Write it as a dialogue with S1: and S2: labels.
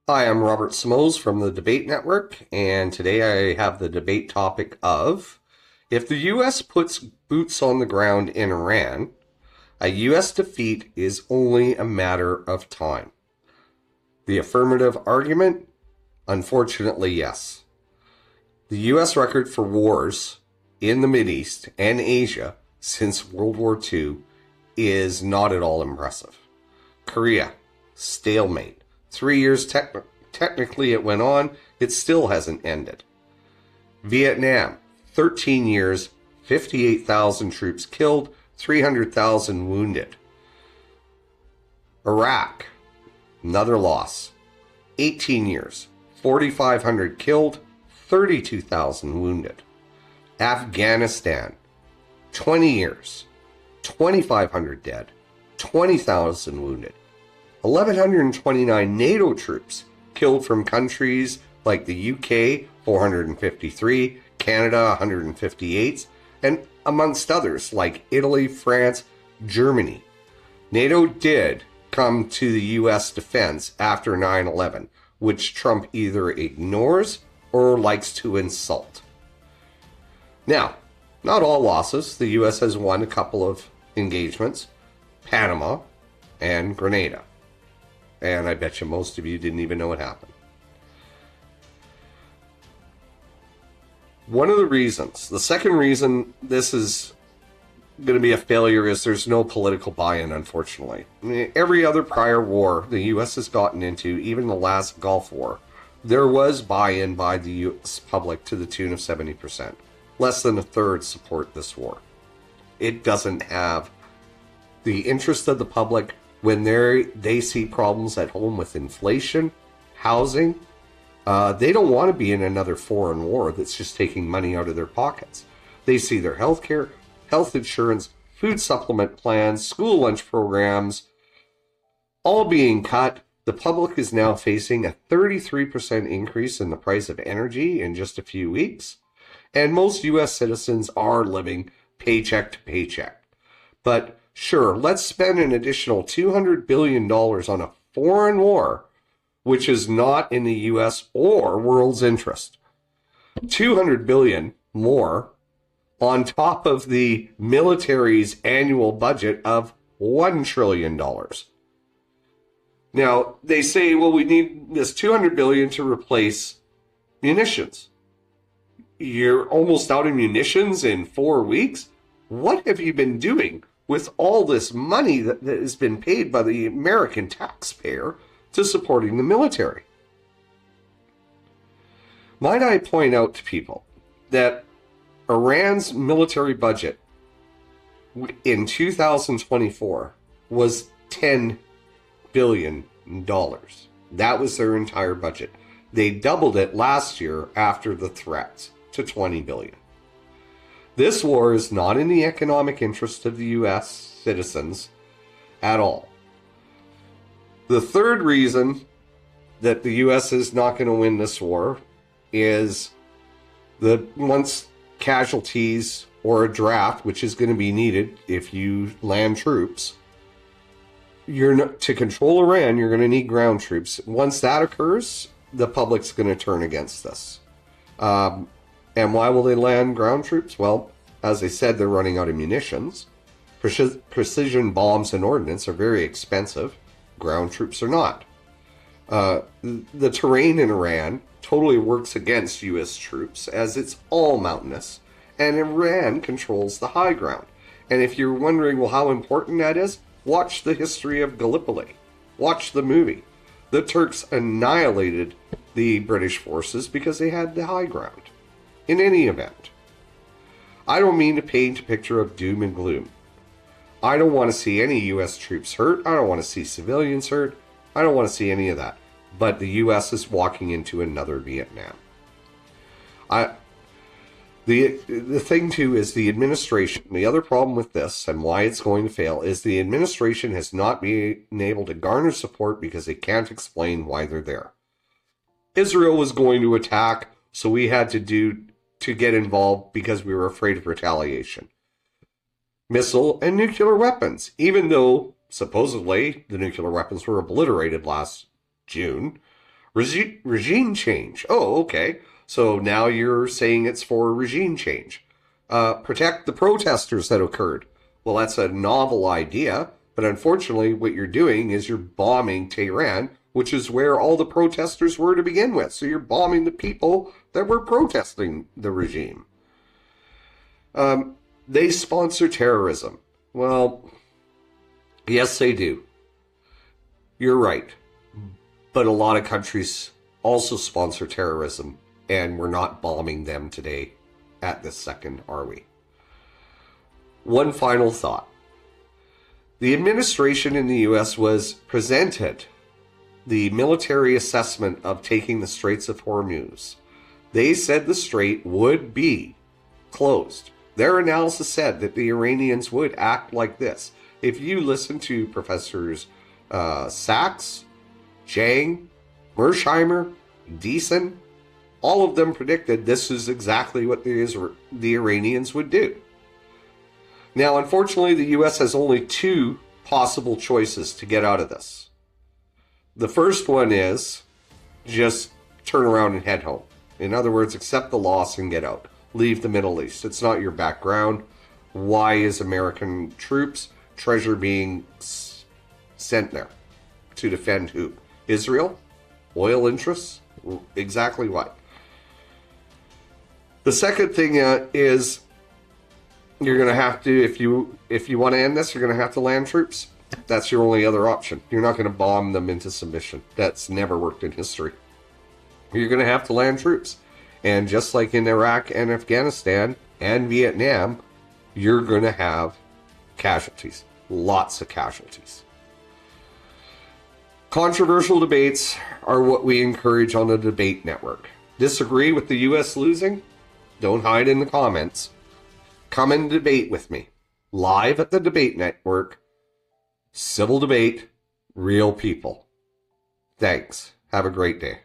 S1: Hi, I'm Robert Simoes from the Debate Network, and today I have the debate topic of if the U.S. puts boots on the ground in Iran, a U.S. defeat is only a matter of time. The affirmative argument? Unfortunately, yes. The U.S. record for wars in the Mideast and Asia since World War II is not at all impressive. Korea, stalemate. 3 years technically it went on, it still hasn't ended. Vietnam, 13 years, 58,000 troops killed, 300,000 wounded. Iraq, another loss. 18 years, 4,500 killed, 32,000 wounded. Afghanistan, 20 years, 2,500 dead, 20,000 wounded. 1,129 NATO troops killed from countries like the UK, 453, Canada, 158, and amongst others like Italy, France, Germany. NATO did come to the U.S. defense after 9/11, which Trump either ignores or likes to insult. Now, not all losses. The U.S. has won a couple of engagements, Panama and Grenada. And I bet you most of you didn't even know it happened. One of the reasons, the second reason this is going to be a failure is there's no political buy-in, unfortunately. I mean, every other prior war the U.S. has gotten into, even the last Gulf War, there was buy-in by the U.S. public to the tune of 70%. Less than a third support this war. It doesn't have the interest of the public when they see problems at home with inflation, housing. They don't want to be in another foreign war that's just taking money out of their pockets. They see their health care, health insurance, food supplement plans, school lunch programs, all being cut. The public is now facing a 33% increase in the price of energy in just a few weeks. And most U.S. citizens are living paycheck to paycheck. But sure, let's spend an additional $200 billion on a foreign war, which is not in the U.S. or world's interest. $200 billion more on top of the military's annual budget of $1 trillion. Now, they say, well, we need this $200 billion to replace munitions. You're almost out of munitions in 4 weeks? What have you been doing with all this money that has been paid by the American taxpayer to supporting the military? Might I point out to people that Iran's military budget in 2024 was $10 billion. That was their entire budget. They doubled it last year after the threats to $20 billion. This war is not in the economic interest of the U.S. citizens at all. The third reason that the U.S. is not going to win this war is that once casualties or a draft, which is going to be needed if you land troops, to control Iran, you're going to need ground troops. Once that occurs, the public's going to turn against this. And why will they land ground troops? Well, as I said, they're running out of munitions. Precision bombs and ordnance are very expensive. Ground troops are not. The terrain in Iran totally works against U.S. troops as it's all mountainous. And Iran controls the high ground. And if you're wondering, well, how important that is, watch the history of Gallipoli. Watch the movie. The Turks annihilated the British forces because they had the high ground. In any event, I don't mean to paint a picture of doom and gloom. I don't want to see any U.S. troops hurt. I don't want to see civilians hurt. I don't want to see any of that. But the U.S. is walking into another Vietnam. The thing, too, is the administration. The other problem with this and why it's going to fail is the administration has not been able to garner support because they can't explain why they're there. Israel was going to attack, so we had to get involved because we were afraid of retaliation. Missile and nuclear weapons, even though supposedly the nuclear weapons were obliterated last June, Regime change. Oh, okay. So now you're saying it's for regime change. Protect the protesters that occurred. Well, that's a novel idea, but unfortunately what you're doing is you're bombing Tehran, which is where all the protesters were to begin with. So you're bombing the people that were protesting the regime. They sponsor terrorism. Well, yes, they do. You're right. But a lot of countries also sponsor terrorism, and we're not bombing them today at this second, are we? One final thought. The administration in the U.S. was presented the military assessment of taking the Straits of Hormuz. They said the strait would be closed. Their analysis said that the Iranians would act like this. If you listen to Professors Sachs, Zhang, Mersheimer, Deason, all of them predicted this is exactly what the Iranians would do. Now, unfortunately, the U.S. has only two possible choices to get out of this. The first one is just turn around and head home. In other words, accept the loss and get out. Leave the Middle East. It's not your background. Why is American troops, treasure being sent there? To defend who? Israel? Oil interests? Exactly what? The second thing is you're going to have to, if you want to end this, you're going to have to land troops. That's your only other option. You're not going to bomb them into submission. That's never worked in history. You're going to have to land troops. And just like in Iraq and Afghanistan and Vietnam, you're going to have casualties. Lots of casualties. Controversial debates are what we encourage on the debate network. Disagree with the U.S. losing? Don't hide in the comments. Come and debate with me. Live at the debate network. Civil debate. Real people. Thanks. Have a great day.